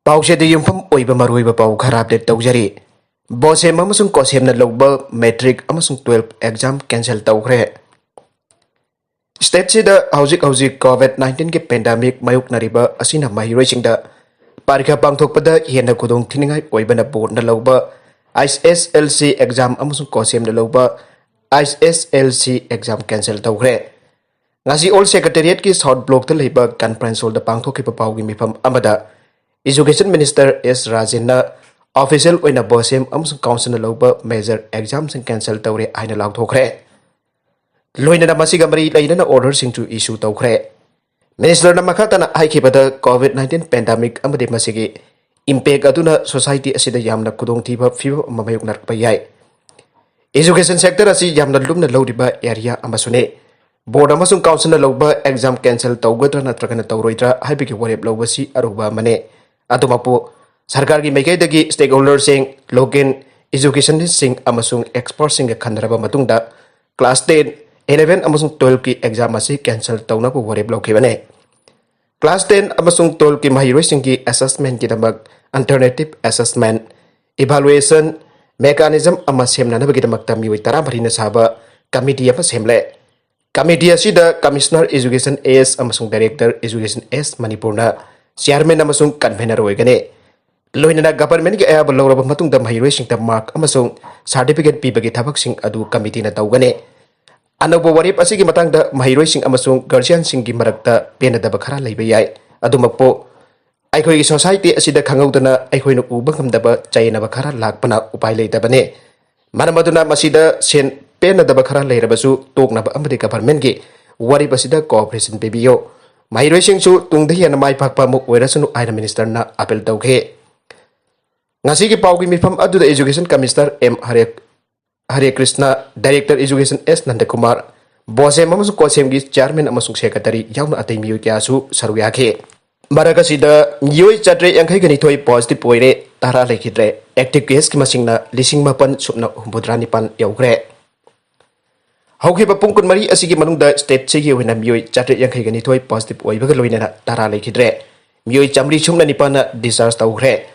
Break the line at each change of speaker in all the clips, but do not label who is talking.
Paushedi yumfam oiba maruiba pau khara update tawjari. Bosem amasung kosem na logba metric amasung 12 exam cancel tawkhre. State sida hauzik COVID-19 ke pandemic mayuk nariba asina mahiroi singda parikha pangthokpada hena kudong thiningai oiba na board na logba ISSLC exam amasung kosem na logba ISSLC exam cancel tawkhre. Ngasi all secretariat ki South Block ta leiba conference hall da pangthokhiba pau gi mifam amada Education Minister S. Rajena official oina bosem amsung council na loba major exams cancel tawre aina Louthoklagani. Loina na masiga mari laina na order sing to issue tawkhre. Minister na makata na haikibada COVID-19 pandemic amade masigi impact aduna society asida yamna kudong thiba fiba mamayuk narpa yai. Education sector asi yamna lumna lodiba area amasune board amasung council na loba exam cancel tawgadra natragana tawroidra haibiki warep lobasi aruba mane. Adumapu sarkar ki maikaidagi stakeholders sing local educationists sing amasung experts sing khandaraba matungda class 10 11 amasung 12 ki exam asi cancel tawna bu warep lokhibane. Class 10 amasung 12 ki mahiroi sing ki assessment ki damak alternative assessment evaluation mechanism ama semna na bagi damak tamiwi tara marina saba committee apa semle. Committee asida Commissioner Education S amasung Director Education S Manipur na Chairman amasung convener oigane. Loinana government ki ayaba lawraba matungda mahiroi singta mark amasung certificate pibagi thabak sing adu committee na tawgane. Anobo warip asigi matangda mahiroi sing amasung guardian sing gi marakta penadaba khara leiba yai. Adumakpo aikhoi gi society asida khangaudana aikhoi nu uba ngamdaba chainaba khara lakpana upai leitabane. Manamaduna masida sen penadaba khara leirabasu toknaba amade government gi warip asida cooperation pebiyo. Mahiroi sing su tungda hiana mai pakpa muk oirasanu aina minister na apel tawkhe. Ngasi ki pau gi mifam aduda education commissioner M Hare Krishna director education S Nandakumar bosem amasung kosem gi chairman amasung secretary yauna atei miyu kyasu saru yakhe. Maragasida yoi chatre yankhai gani thoi positive oire tara lekhidre active case ki masingna lising mapan supna humbudrani pan Youkhre. Haukiba pungkun mari asigi manungda state segi wena mioi chatre yankhai gani thoi positive oibaga loina tara lekhidre mioi chamri chungna nipana discharge tawkhre.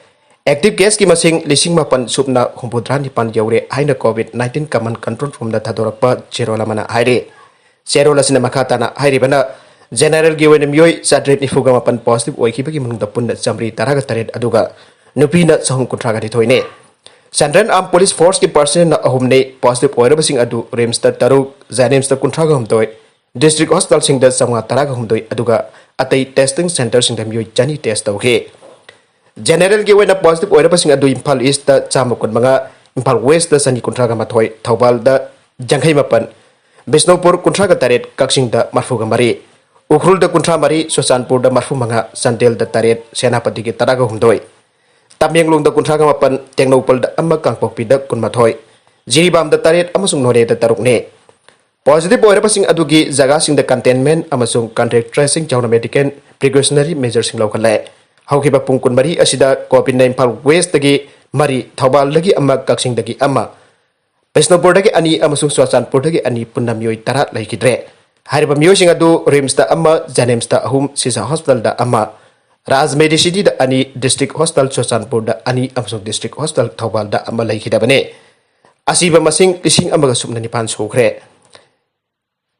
Active case ki masing lising mapan supna humpudra nipan yaure haina COVID-19 command control room da thadorakpa cherola mana haire cherola sina makata na hairi bana general gi wena mioi chatre nifuga mapan positive oikiba ki manungda punna chamri taraga taret aduga nupina sahum kutraga ni thoine. Central Armed Police Force ki person na ahumne positive oiraba sing adu Remsta taruk Janemsta kuntraga humdoi district hospital sing da samga taraga humdoi aduga atei testing center sing da mioi chani test tawhe. General ki wena positive oiraba sing adu Imphal East da chamakun manga Imphal West da sani kuntraga mathoi Thobal da janghai mapan Bisnupur kuntraga taret Kaksing da marfuga mari Ukhrul da kuntra mari Sosanpur da marfu manga Sandel da taret Senapati ki taraga humdoi Tamyenglung da kuntraga mapan Tengnopal da amma Kangpokpi da kunmathoi Jiribam da taret amasung Nore da tarukne. Positive oiraba sing adugi jaga sing da containment amasung contact tracing chawna medical precautionary measures sing laukhale. Haukiba pungkun mari asida COVID-19 Imphal West dagi mari Thobal dagi amma Kaksing dagi amma Bisnupur dagi ani amasung Sosanpur dagi ani punna mioi tara lekhidre. Hariba mioi sing adu Rimsta amma Janemsta ahum Sisa Hospital da amma Raj Medicity da ani district hospital Sosanpur da ani amasung district hospital Thobal da amma lekhidabane. Asiba masing lising amaga supna nipan sokre.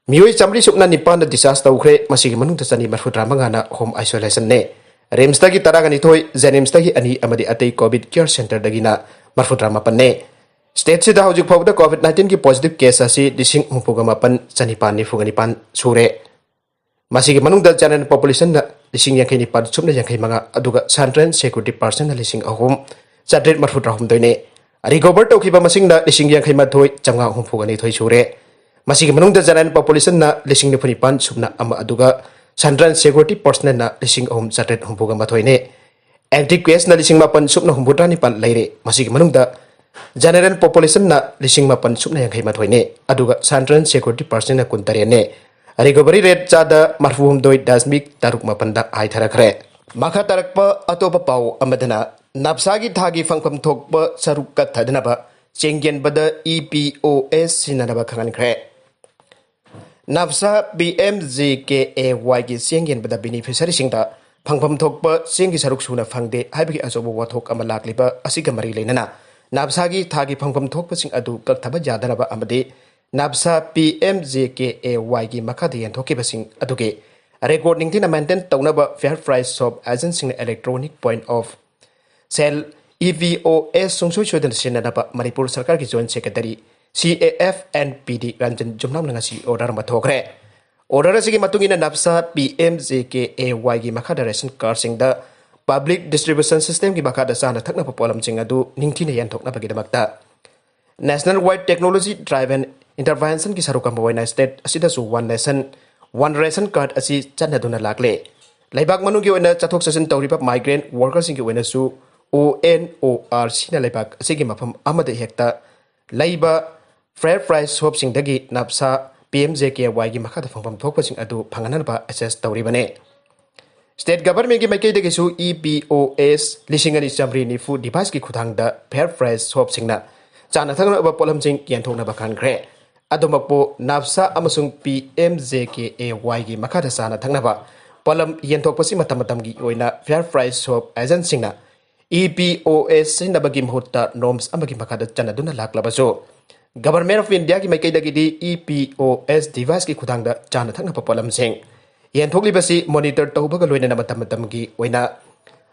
Mioi chamri supna nipan da discharge tawkhre masigi manung tasani marfutra mangana home isolation ne. Remsta ki taraga ni thoi Janemsta ki ani amadi atei COVID care center dagina marfutra mapan ne. State sida hojik phawda COVID-19 ki positive case asi dising humpuga mapan chanipan ni fuganipan sure. Masigi manung da channel population na dising yankhai nipan supna yankhai manga aduga Central Security Person na lising ahum chadret marfutra humdoine. Recover tawkhiba masing na lising yankhai mathoi chamga humpugani thoi sure. Masigi manung da channel population na lising ni funipan supna ama aduga Central Security Personnel na lising ahum chadret humpuga mathoine. Active case na lising mapan supna humpudra nipan leire masigi manung da general population na lising mapan supna yankhai mathoine aduga Central Security Personnel na kuntarene. Recovery rate chada marfu humdoi dasmik taruk mapan da ai tharakhre. Makha tarakpa atopa pau amadana NAFSA gi thagi fngfam thokpa sruk kakthadanaba cheng yenbda EPOS sinanaba khangankhre. NAFSA BMJKAY ki cheng yenbda beneficiary singda फंगफम थोकपा चेंग की सरुक सुना फंगदे हाइबगी अचोबो वाथोक अमा लाक्लिबा असिगा मरी लेनना नाफसागी थागी फंगफम थोकपसिंग अदु कक्थबा यादनबा अमदे नाफसा PMJKAY की मखादे यंथोकिबसिंग अदुगे रेकॉर्ड निंगथिना मेंटेन तौनबा फेयर प्राइस शॉप एजेंसिंग electronic point of sale EPOS सुंगसोय सोदन सिननबा मणिपुर सरकार की joint secretary CAFNPD Ranjan Yumnam ngasi order mathokre order asigi matungina NAFSA PMJKAY की मखादा रेशन कार्ड सिंगदा पब्लिक डिस्ट्रीब्यूशन सिस्टम की मखादा साना थकना पोलम सिंग अदु निंगथिना यंथोकनबगिदमक्ता national wide technology driven intervention की सरुकम वैना स्टेट असिदसु one nation one ration card असी चन्नदुना लाक्ले लेबाक मनुगी ओइना चथोक ससन तौरिबा माइग्रेंट वर्कर्स की ओइनासु ONORC ना लेबाक असिगी मफम अमदे हेक्ता लैबा फेयर प्राइस शॉप सिंगदगी नाफसा PMJKY की मखादा फंगफम थोकपसिंग अदु फंगननबा एसेस तौरिबने स्टेट गवर्नमेंट की मैकेदगिसु EPOS लिसिंगनी चमरी निफु डिवाइस की खुथांगदा फेयर प्राइस शॉप सिंगना चाना थंगनबा पोलमसिंग यंथोकनबा खानख्रे अदुमकपो नाफसा अमसुंग PMJKAY की मखादा चाना थंगनबा पोलम यंथोकपसि मतमतमगी ओइना फेयर प्राइस शॉप एजेंसिंगना EPOS सिंदबगी मुहूर्ता नॉर्म्स अमगी मखादा चनदुना लाक्लबसो गवर्नमेंट ऑफ इंडिया की मैकेदगिदी EPOS डिवाइस की खुदांगदा चाना थंगनबा पोलमसिंग यंथोकलिबसि मॉनिटर तौबगा लोइना मतमतमगी ओइना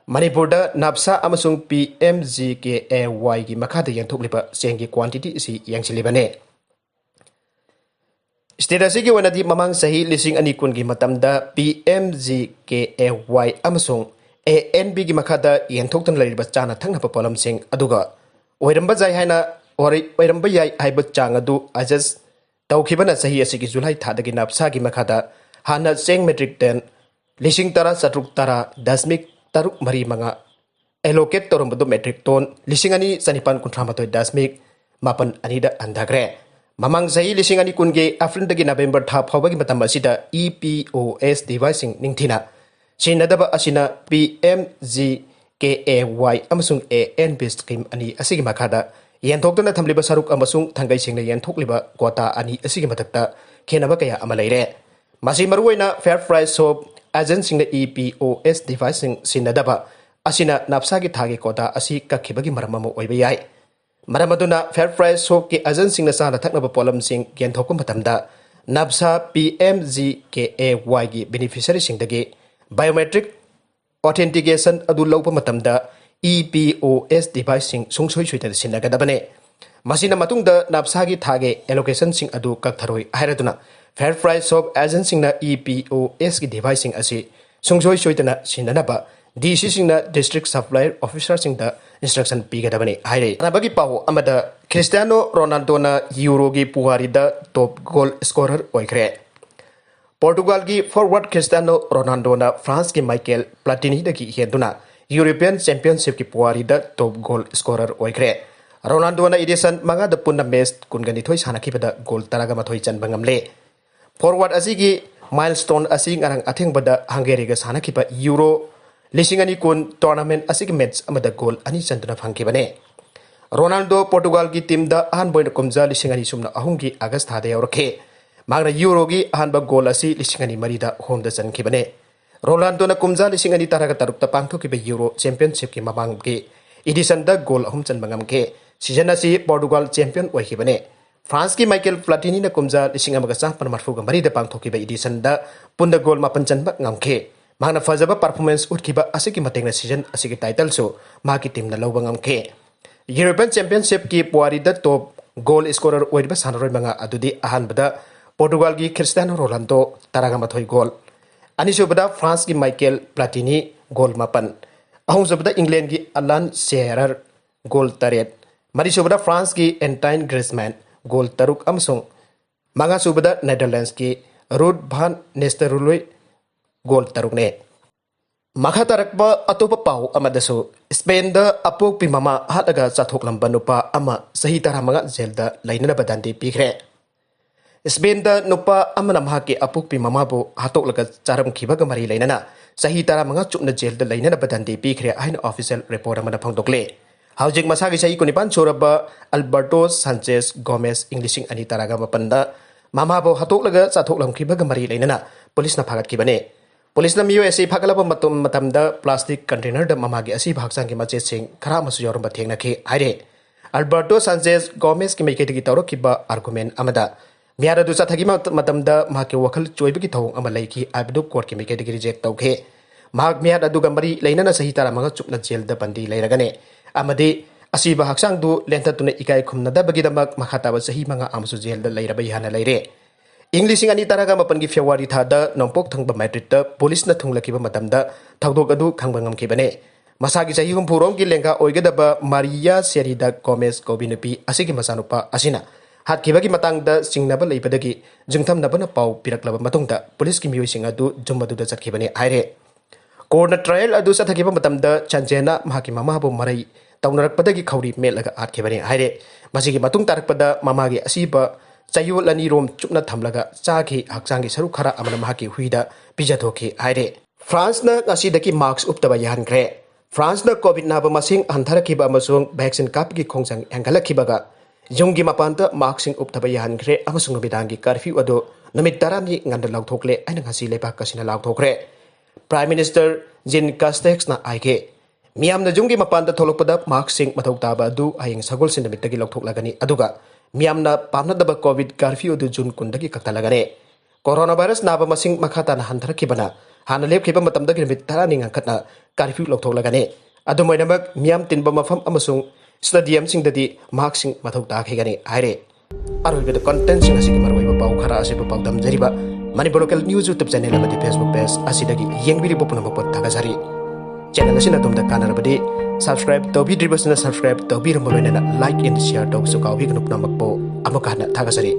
मणिपुर दा नाफसा अमसुंग PMJKAY की मखादा यंथोकलिबा चेंग की क्वांटिटी इसी यंगसिलिबने स्टेट असिगी ओइनादि ममांग सही लिसिंग अनि कुन की मतमदा PMJKAY अमसुंग ANB की मखादा यंथोक्तन लैरिबा चाना थंगनबा पोलमसिंग अदुगा ओइरंबा जाय हाइना ओइरंबा याय हाइबा चांग अदु अजस्ट तौखिबना सही असिगी जुलाई थादगी नाफसा की मखादा हाना चेंग मेट्रिक टन लिसिंग तरा सतरुक तरा दशमिक तरुक मरी मंगा एलोकेट तोरंबदो मेट्रिक टन लिसिंग अनि सनिपान कुंथ्रामतोय दशमिक मापन अनिदा अंधाग्रे ममांग सही लिसिंग अनि कुनगे अफ्रिन दगी नवेंबर था फावगी मतम असिदा EPOS डिवाइसिंग निंगथिना सिनदबा असिना PMJKAY अमसुंग ANB स्कीम अनि असिगी मखादा यंथोक्तना थमलिबा सरुक अमसुंग थंगै सिंगना यंथोकलिबा कोटा अनि असिगी मथक्ता खेनबा कया अमा लैरे मासी मरुवैना फेयर प्राइस शॉप एजेंसिंग EPOS डिवाइसिंग सिनदबा असिना नाफसा की थागे कोटा असी कखिबगी मरम अमा ओइबा याय मरम अदुना फेयर प्राइस शॉप की एजेंसिंग चाना थकनबा पोलमसिंग यंथोकप मतमदा नाफसा PMJKAY की बेनिफिशियरी सिंगदगी बायोमेट्रिक ऑथेंटिकेशन अदु लौप मतमदा EPOS डिवाइस सिंग सुंगसोय सुइता सिनगदबने मसिना मतुंगदा नाफसा की थागे एलोकेशन सिंग अदु कक्थरोय हायरदुना फेयर प्राइस शॉप एजेंसिंग EPOS की डिवाइस सिंग असि सुंगसोय सुइतना सिननबा DC सिंगना डिस्ट्रिक्ट सप्लायर ऑफिसर सिंगदा इंस्ट्रक्शन पीगदबने हायरे नबगी पाव अमदा क्रिस्टियानो रोनाल्डोना यूरो की पुवारीदा टॉप गोल स्कोरर ओइख्रे पोर्टुगल की फॉरवर्ड क्रिस्टियानो रोनाल्डोना फ्रांस की माइकेल प्लाटिनी दगी हेदुना यूरोपियन चैंपियनशिप की पुवारीदा टॉप गोल स्कोरर ओइख्रे रोनाल्डोना एडिशन मंगा द पुन्ना मैच कुनगनिथोय सानाखिबदा गोल तरागा मथोय चनबंगमले फॉरवर्ड असिगी माइलस्टोन असि ngarang अथेंगबदा हंगेरीगा सानाखिबा यूरो लिसिंगनी कुन टूर्नामेंट असिगी मैच अमदा गोल अनि चंदना फंखिबने रोनाल्डो पोर्टुगल की टीम दा अहन बोइन कुमजा लिसिंगनी सुमना अहुंगी अगस्त थादे यौरखे मागना यूरो की अहनबा गोल असि लिसिंगनी मरीदा होमदा चनखिबने रोनाल्डो ना कुमजा लिसिंगनी तरागा तरुकता पांगथोकिबा यूरो चैंपियनशिप की ममांग के एडिशन दा गोल अहुम चनबंगम के सीजन असि पोर्टुगल चैंपियन ओइखिबने फ्रांस की माइकेल प्लाटिनी ना कुमजा लिसिंग अमगा चापन मरफुगा मरीदा पांगथोकिबा एडिशन दा पुंदा गोल मापन चनबा ngamke मागना फजबा परफॉर्मेंस उठखिबा असिगी मतेंगना सीजन असिगी टाइटल सो माकी टीम ना लौबा ngamke यूरोपियन चैंपियनशिप की पुआरीदा टॉप गोल स्कोरर ओइबा सानरोय मंगा अदुदी अहानबदा पोर्टुगल की क्रिस्टियानो रोनाल्डो तरागा मथोय गोल अनिसुबदा फ्रांस की माइकेल प्लाटिनी गोल मापन अहुमसुबदा इंग्लैंड की अलान शेरर गोल तरेट मरिसुबदा फ्रांस की एंटाइन ग्रिजमैन गोल तरुक अमसुंग मंगासुबदा नेदरलैंड्स की रूट भान नेस्टरुलोय गोल तरुकने मखा तरकबा अतोपा पाउ अमदसु स्पेन दा अपोकपि ममा hatlaga chathoklmba Nupa अमा सही तरह मंगा जेल दा लैनना बदांदे पीखरे स्पेन दा नुपा अमना महाके अपोकपि ममाबो हातोकलगा चारमखिबगा मरी लैनना सही तरह मंगा चुपना जेल दा लैनना बदांदे पीखरे हाइन ऑफिशियल रिपोर्ट अमना फंगदोकले हाउजिंग मसागी सही कुनिपान सोरबा अल्बर्टो सांचेज गोमेस इंग्लिशिंग अनि तरागा मपंदा ममाबो हातोकलगा चाथोकलमखिबगा मरी लैनना पुलिस ना फागतखिबने पुलिस मियो ऐसे फगलब प्लास्टिक कंटेनर ममागी असी भागचांग की मचे सिंह खरा मसु यौरम थेंगनखि हाइरे अल्बर्टो सांचेज गोमेज की मैकेटगी तौरखिबा आर्गुमेंट अमदा मियार अदु चथगी मतमदा माके वखल चोइबगी थौं अमा लैखि आइबदु कोर्ट की मैकेटगी रिजेक्ट तौखे महाग मियार अदुगा मरी लैनना सही तारामगा चुपना जेल द बंदी लैरगने अमदि असीबा हक्सांग दु लेंथतुना इकाई खुमनदबगीदमक मखाताबा सही मंगा आमसु जेल द लैरबा याना लैरे इंग्लिश अनि तरगा मपन की फेब्रुवारी थादा नोंपोक थंगबा मैट्रिक पुलिस न थुंगलखिबा मतमदा थौदोक अदु खंगबा ngमखिबने मसागी चाही हुमफुरों की लेंगा ओइगदबा मारिया सेरिदा गोमेज कोबिनुपी असिगी मसानुपा असिना हातखिबगी मतंगदा सिंगनबा लैबदगी जुंगथमनबना पाउ पिरकलबा मतुंगदा पुलिस की मियोइसिंग अदु जुमबदुदा चटखिबने हाइरे कोर्ट ट्रायल अदु चथखिबा मतमदा चंजेना महाकी ममाबु मरई तौनरकपदगी खौरी मेलगा आटखिबने हाइरे मसिगी मतुंग तारकपदा ममागी असिबा चायोल अनि रोम चुपना थमलगा चाखि हक्चांगी सरु खरा अमना महाकी हुइदा पिजाथोखि हाइरे फ्रांस न ngsidagi मार्क्स उपतबा याhnkhre फ्रांस न कोविड नाबा मसिंग हंथरखिबा अमसुंग वैक्सीन कापगी खोंगचंग एंगलखिबगा युंगी मपानता मार्क्सिंग उपतबा याhnkhre अमसुंग बिदांगी कर्फ्यू अदो नुमित 10 नि nganda लाउथोकले आइना ngasi लेपा कसिना लाउथोखरे प्राइम मिनिस्टर जिन कास्टेक्सना आइगे मियामना जुंगी मपानता थोलकपदा मार्क्सिंग मथौ ताबा दु आयंग सगोल सिंदमितगी लाउथोकलागनी अदुगा मियामना पामनदबा कोविड कर्फ्यू अदु जुन कुंदगी कक्तालगने कोरोना वायरस नाबा मसिंग मखाताना हंथरखिबना हाना लेपखिबा मतमदगी नुमित 10 नि ngnkhtna कर्फ्यू लाउथोकलागने अदुमैनमक मियाम तिनबा मफम अमसुंग स्टेडियम सिंगददी मार्क्सिंग मथौ ताखिगनी हाइरे अरोइबदा कंटेंट सिंग असिगी मरवैबा पाउ खरा असिबा पाउदम जरिबा Manipur local news YouTube channel अमदी फेसबुक पेज असिदगी येंगबिरिबो पुनमक थागजारी चैनल असिना तुमदा कानरबदी सब्सक्राइब तौबिद्रिबसना सब्सक्राइब तौबिरम लोइनना लाइक एंड शेयर तौसु काउबिगनु पुनमकपो अमुक हाना थागजारी